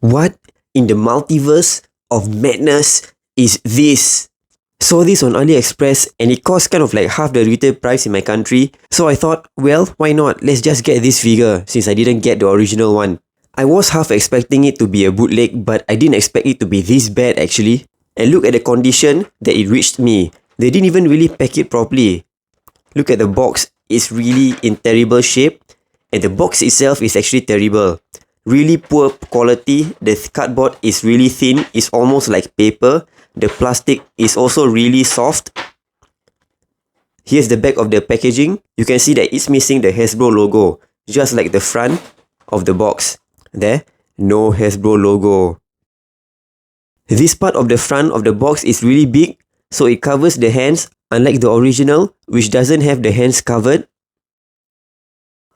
What in the multiverse of madness is this? Saw this on AliExpress and it cost kind of like half the retail price in my country. So I thought, well, why not? Let's just get this figure since I didn't get the original one. I was half expecting it to be a bootleg, but I didn't expect it to be this bad actually. And look at the condition that it reached me. They didn't even really pack it properly. Look at the box. It's really in terrible shape. And the box itself is actually terrible. Really poor quality. The cardboard is really thin. It's almost like paper. The plastic is also really soft. Here's the back of the packaging. You can see that it's missing the Hasbro logo. Just like the front of the box. There, no Hasbro logo. This part of the front of the box is really big. So it covers the hands, unlike the original, which doesn't have the hands covered.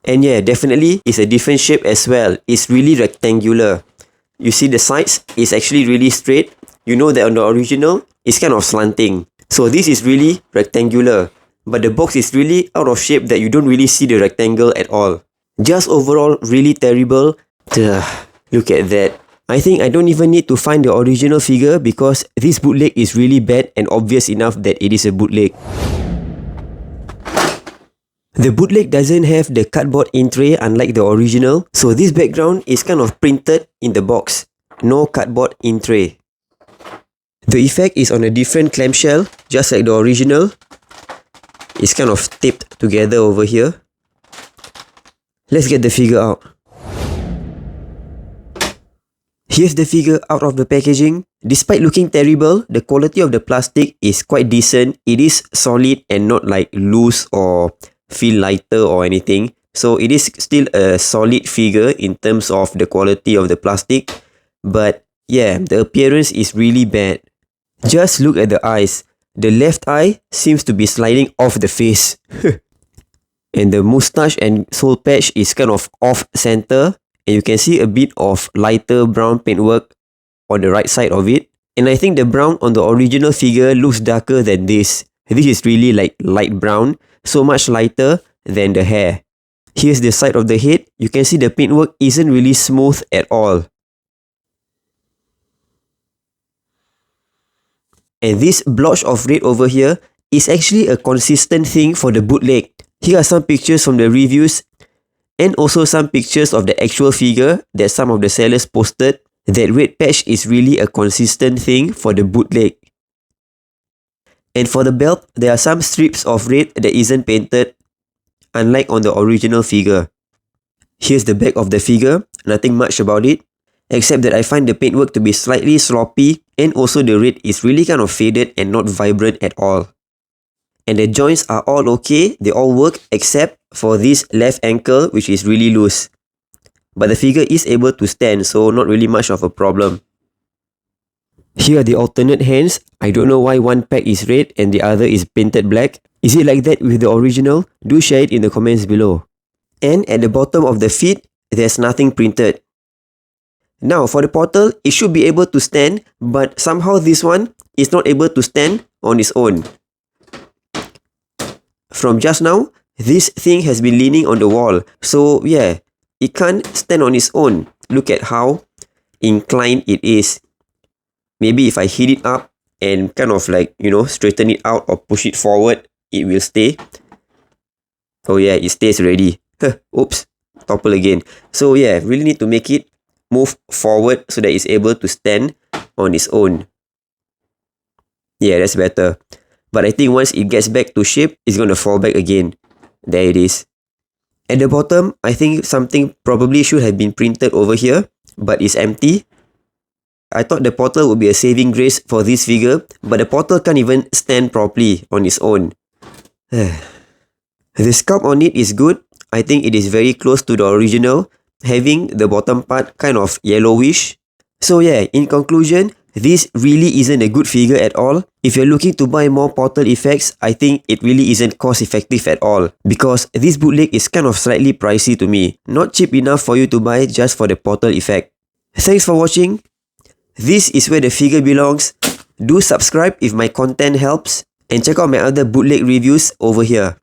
And yeah, definitely it's a different shape as well. It's really rectangular. You see the sides is actually really straight. You know that on the original, it's kind of slanting. So this is really rectangular. But the box is really out of shape that you don't really see the rectangle at all. Just overall, really terrible. Look at that. I think I don't even need to find the original figure because this bootleg is really bad and obvious enough that it is a bootleg. The bootleg doesn't have the cardboard in tray unlike the original, so this background is kind of printed in the box. No cardboard in tray. The effect is on a different clamshell, just like the original. It's kind of taped together over here. Let's get the figure out. Here's the figure out of the packaging. Despite looking terrible, the quality of the plastic is quite decent. It is solid and not like loose or feel lighter or anything. So it is still a solid figure in terms of the quality of the plastic. But yeah, the appearance is really bad. Just look at the eyes. The left eye seems to be sliding off the face. And the moustache and soul patch is kind of off center. And you can see a bit of lighter brown paintwork on the right side of it. And I think the brown on the original figure looks darker than this. This is really like light brown, so much lighter than the hair. Here's the side of the head. You can see the paintwork isn't really smooth at all. And this blotch of red over here is actually a consistent thing for the bootleg. Here are some pictures from the reviews and also some pictures of the actual figure that some of the sellers posted. That red patch is really a consistent thing for the bootleg. And for the belt, there are some strips of red that isn't painted, unlike on the original figure. Here's the back of the figure, nothing much about it, except that I find the paintwork to be slightly sloppy and also the red is really kind of faded and not vibrant at all. And the joints are all okay, they all work except for this left ankle which is really loose. But the figure is able to stand, so not really much of a problem. Here are the alternate hands. I don't know why one pack is red and the other is painted black. Is it like that with the original? Do share it in the comments below. And at the bottom of the feet, there's nothing printed. Now for the portal, it should be able to stand, but somehow this one is not able to stand on its own. From just now, this thing has been leaning on the wall. So yeah, it can't stand on its own. Look at how inclined it is. Maybe if I hit it up and kind of like, straighten it out or push it forward, it will stay. Oh yeah, it stays already. Oops, topple again. So yeah, really need to make it move forward so that it's able to stand on its own. Yeah, that's better. But I think once it gets back to shape, it's going to fall back again. There it is. At the bottom, I think something probably should have been printed over here, but it's empty. I thought the portal would be a saving grace for this figure, but the portal can't even stand properly on its own. The sculpt on it is good. I think it is very close to the original, having the bottom part kind of yellowish. So yeah, in conclusion, this really isn't a good figure at all. If you're looking to buy more portal effects, I think it really isn't cost effective at all. Because this bootleg is kind of slightly pricey to me. Not cheap enough for you to buy just for the portal effect. Thanks for watching. This is where the figure belongs. Do subscribe if my content helps. And check out my other bootleg reviews over here.